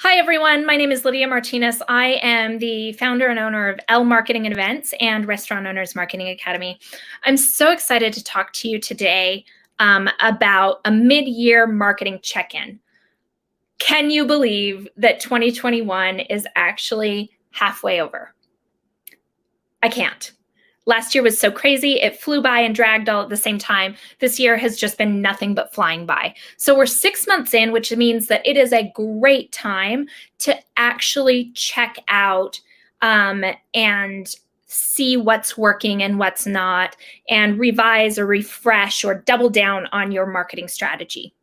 Hi, everyone. My name is Lydia Martinez. I am the founder and owner of L Marketing and Events and Restaurant Owners Marketing Academy. I'm so excited to talk to you today about a mid-year marketing check-in. Can you believe that 2021 is actually halfway over? I can't. Last year was so crazy. It flew by and dragged all at the same time. This year has just been nothing but flying by. So we're 6 months in, which means that it is a great time to actually check out and see what's working and what's not, and revise or refresh or double down on your marketing strategy.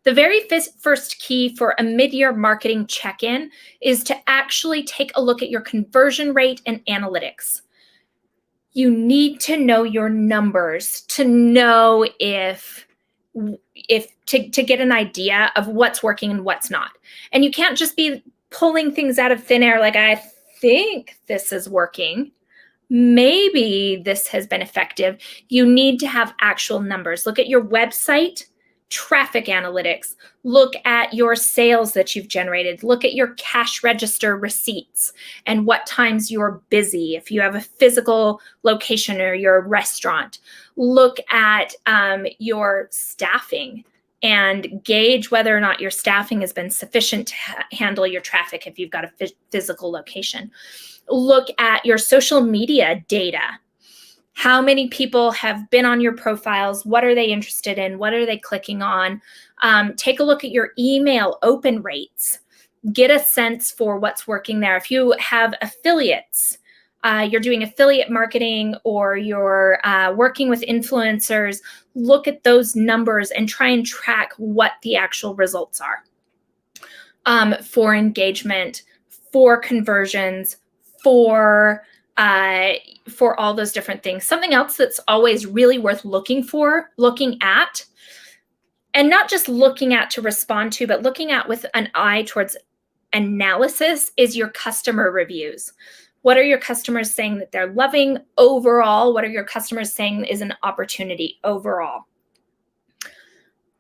The very first key for a mid-year marketing check-in is to actually take a look at your conversion rate and analytics. You need to know your numbers to know if to get an idea of what's working and what's not. And you can't just be pulling things out of thin air like, I think this is working. Maybe this has been effective. You need to have actual numbers. Look at your website traffic analytics. Look at your sales that you've generated. Look at your cash register receipts and what times you're busy. If you have a physical location or you're a restaurant, look at your staffing and gauge whether or not your staffing has been sufficient to handle your traffic if you've got a physical location. Look at your social media data. How many people have been on your profiles? What are they interested in? What are they clicking on? Take a look at your email open rates. Get a sense for what's working there. If you have affiliates, you're doing affiliate marketing or you're working with influencers, look at those numbers and try and track what the actual results are for engagement, for conversions, for all those different things. Something else that's always really worth looking at, and not just looking at to respond to, but looking at with an eye towards analysis, is your customer reviews. What are your customers saying that they're loving overall? What are your customers saying is an opportunity overall?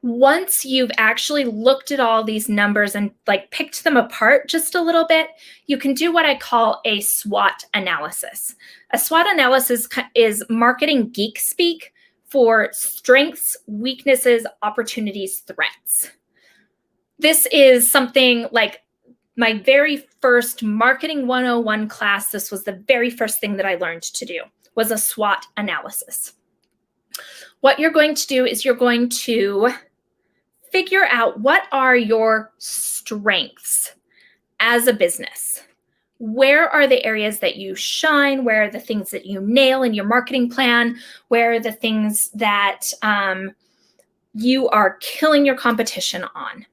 Once you've actually looked at all these numbers and picked them apart just a little bit, you can do what I call a SWOT analysis. A SWOT analysis is marketing geek speak for strengths, weaknesses, opportunities, threats. This is something like my very first Marketing 101 class. This was the very first thing that I learned to do, was a SWOT analysis. What you're going to do is you're going to figure out what are your strengths as a business. Where are the areas that you shine? Where are the things that you nail in your marketing plan? Where are the things that you are killing your competition on?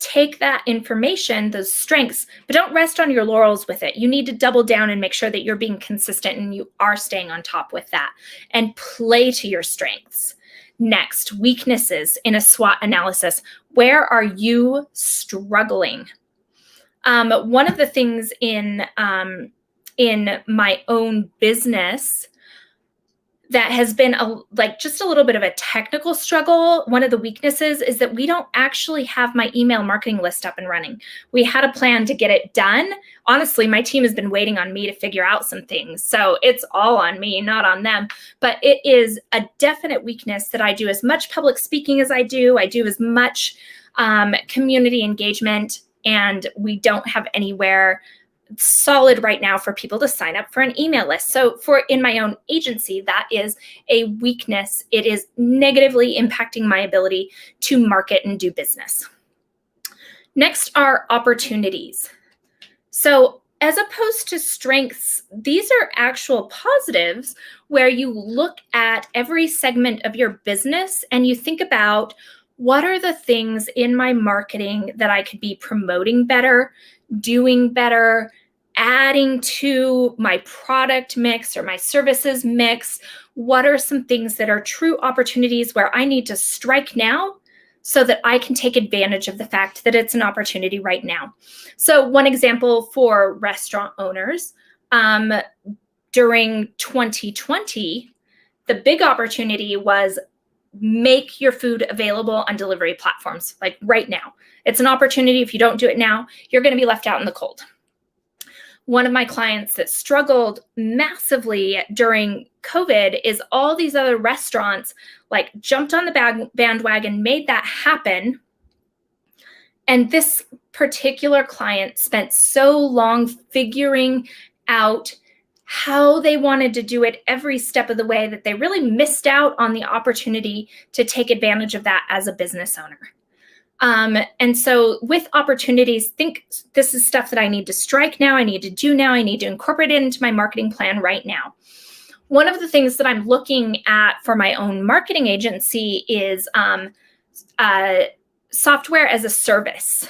Take that information, those strengths, but don't rest on your laurels with it. You need to double down and make sure that you're being consistent and you are staying on top with that, and play to your strengths. Next, weaknesses in a SWOT analysis. Where are you struggling? One of the things in my own business that has been just a little bit of a technical struggle, one of the weaknesses is that we don't actually have my email marketing list up and running. We had a plan to get it done. Honestly, my team has been waiting on me to figure out some things. So it's all on me, not on them. But it is a definite weakness that I do as much public speaking as I do. I do as much community engagement, and we don't have anywhere solid right now for people to sign up for an email list. So in my own agency, that is a weakness. It is negatively impacting my ability to market and do business. Next are opportunities. So as opposed to strengths, these are actual positives where you look at every segment of your business and you think about, what are the things in my marketing that I could be promoting better, doing better, adding to my product mix or my services mix? What are some things that are true opportunities where I need to strike now so that I can take advantage of the fact that it's an opportunity right now? So one example for restaurant owners, during 2020, the big opportunity was make your food available on delivery platforms, like right now. It's an opportunity. If you don't do it now, you're going to be left out in the cold. One of my clients that struggled massively during COVID is all these other restaurants like jumped on the bandwagon, made that happen. And this particular client spent so long figuring out how they wanted to do it every step of the way that they really missed out on the opportunity to take advantage of that as a business owner. And so with opportunities, think this is stuff that I need to strike now, I need to do now, I need to incorporate it into my marketing plan right now. One of the things that I'm looking at for my own marketing agency is software as a service.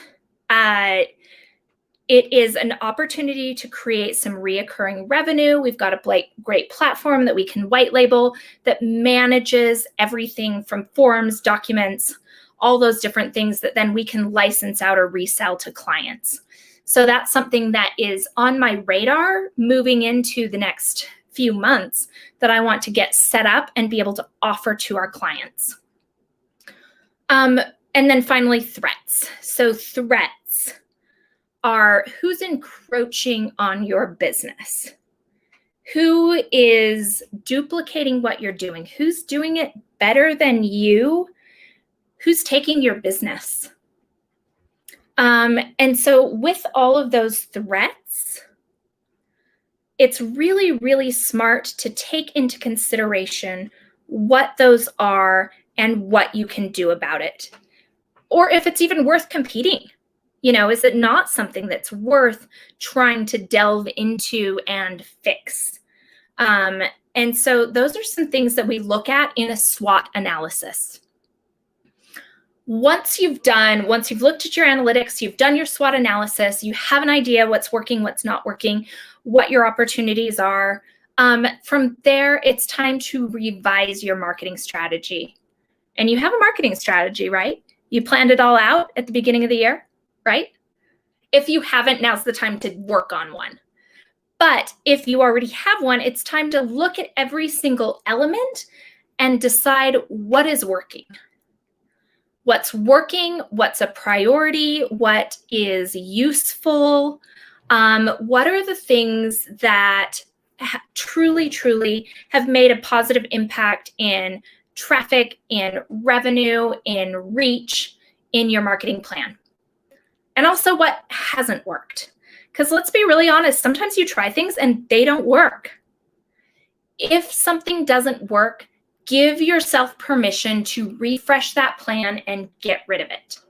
It is an opportunity to create some reoccurring revenue. We've got a great platform that we can white label that manages everything from forms, documents, all those different things that then we can license out or resell to clients. So that's something that is on my radar moving into the next few months that I want to get set up and be able to offer to our clients. And then finally, threats. So threats are who's encroaching on your business, who is duplicating what you're doing, who's doing it better than you, who's taking your business. And so with all of those threats, it's really, really smart to take into consideration what those are and what you can do about it. Or if it's even worth competing. Is it not something that's worth trying to delve into and fix? And so those are some things that we look at in a SWOT analysis. Once you've looked at your analytics, you've done your SWOT analysis, you have an idea what's working, what's not working, what your opportunities are. From there, it's time to revise your marketing strategy. And you have a marketing strategy, right? You planned it all out at the beginning of the year, right? If you haven't, now's the time to work on one. But if you already have one, it's time to look at every single element and decide what is working. What's working, what's a priority, what is useful, what are the things that truly have made a positive impact in traffic, in revenue, in reach, in your marketing plan. And also what hasn't worked. Because let's be really honest, sometimes you try things and they don't work. If something doesn't work, give yourself permission to refresh that plan and get rid of it.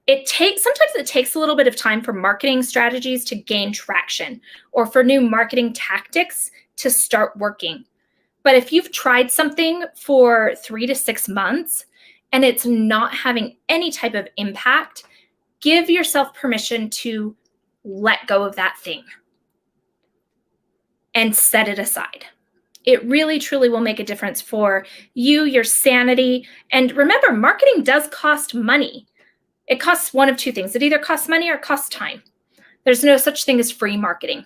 Sometimes it takes a little bit of time for marketing strategies to gain traction or for new marketing tactics to start working. But if you've tried something for 3 to 6 months and it's not having any type of impact, give yourself permission to let go of that thing and set it aside. It really, truly will make a difference for you, your sanity. And remember, marketing does cost money. It costs one of two things. It either costs money or it costs time. There's no such thing as free marketing.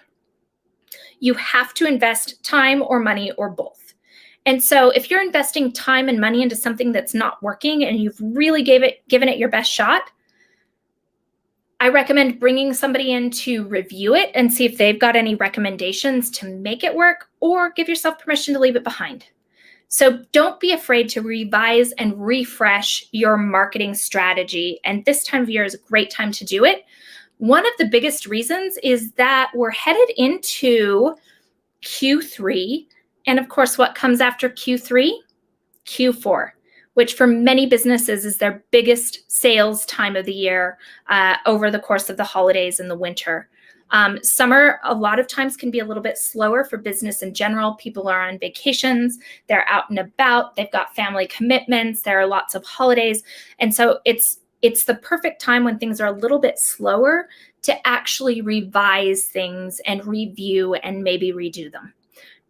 You have to invest time or money or both. And so if you're investing time and money into something that's not working and you've really given it your best shot, I recommend bringing somebody in to review it and see if they've got any recommendations to make it work, or give yourself permission to leave it behind. So don't be afraid to revise and refresh your marketing strategy. And this time of year is a great time to do it. One of the biggest reasons is that we're headed into Q3. And of course, what comes after Q3? Q4, which for many businesses is their biggest sales time of the year over the course of the holidays and the winter. Summer, a lot of times, can be a little bit slower for business in general. People are on vacations, they're out and about, they've got family commitments, there are lots of holidays. And so it's the perfect time when things are a little bit slower to actually revise things and review and maybe redo them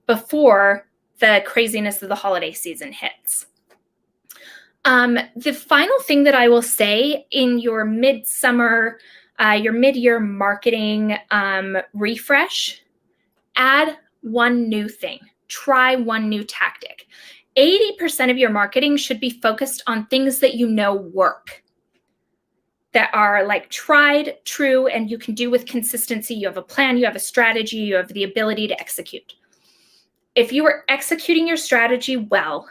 before the craziness of the holiday season hits. The final thing that I will say in your midsummer, your mid-year marketing refresh, add one new thing, try one new tactic. 80% of your marketing should be focused on things that you know work, that are like tried, true, and you can do with consistency. You have a plan, you have a strategy, you have the ability to execute. If you are executing your strategy well,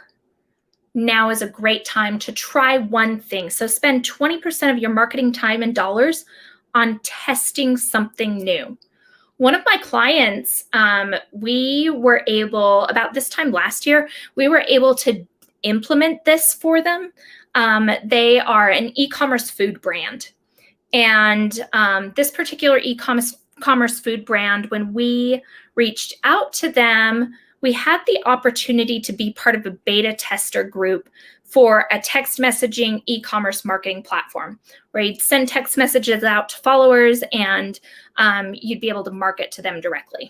now is a great time to try one thing. So spend 20% of your marketing time and dollars on testing something new. One of my clients, we were able, about this time last year, we were able to implement this for them. They are an e-commerce food brand. And this particular e-commerce food brand, when we reached out to them, we had the opportunity to be part of a beta tester group for a text messaging e-commerce marketing platform, where you'd send text messages out to followers and you'd be able to market to them directly.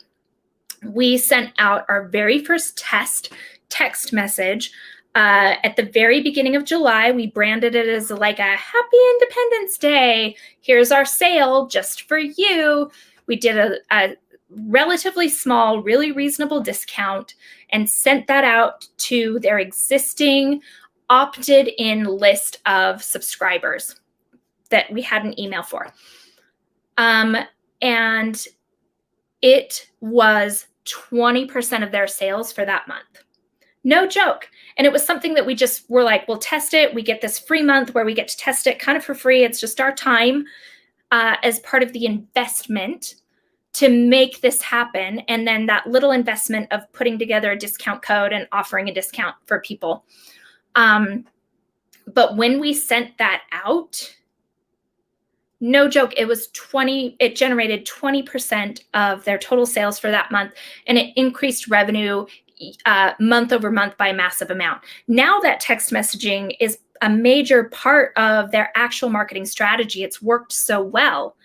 We sent out our very first text message at the very beginning of July. We branded it as like a Happy Independence Day. Here's our sale just for you. We did a relatively small, really reasonable discount and sent that out to their existing opted-in list of subscribers that we had an email for. And it was 20% of their sales for that month. No joke. And it was something that we just were like, we'll test it. We get this free month where we get to test it kind of for free. It's just our time as part of the investment to make this happen. And then that little investment of putting together a discount code and offering a discount for people. But when we sent that out, no joke, it generated 20% of their total sales for that month, and it increased revenue month over month by a massive amount. Now that text messaging is a major part of their actual marketing strategy. It's worked so well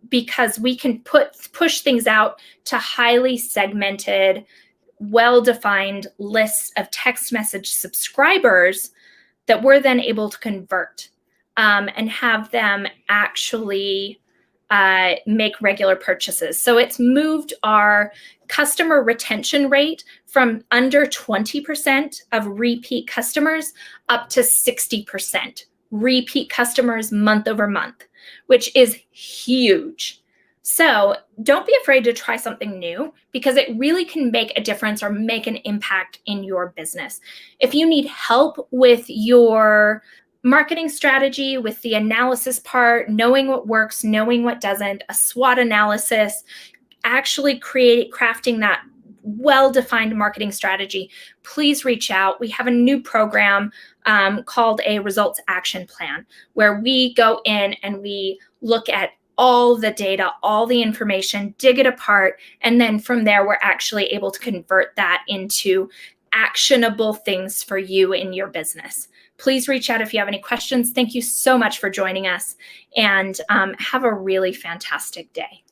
because we can push things out to highly segmented, well-defined lists of text message subscribers that we're then able to convert and have them actually make regular purchases. So it's moved our customer retention rate from under 20% of repeat customers up to 60% repeat customers month over month, which is huge. So don't be afraid to try something new, because it really can make a difference or make an impact in your business. If you need help with your marketing strategy, with the analysis part, knowing what works, knowing what doesn't, a SWOT analysis, actually crafting that well-defined marketing strategy, please reach out. We have a new program called a Results Action Plan, where we go in and we look at all the data, all the information, dig it apart, and then from there, we're actually able to convert that into actionable things for you in your business. Please reach out if you have any questions. Thank you so much for joining us, and have a really fantastic day.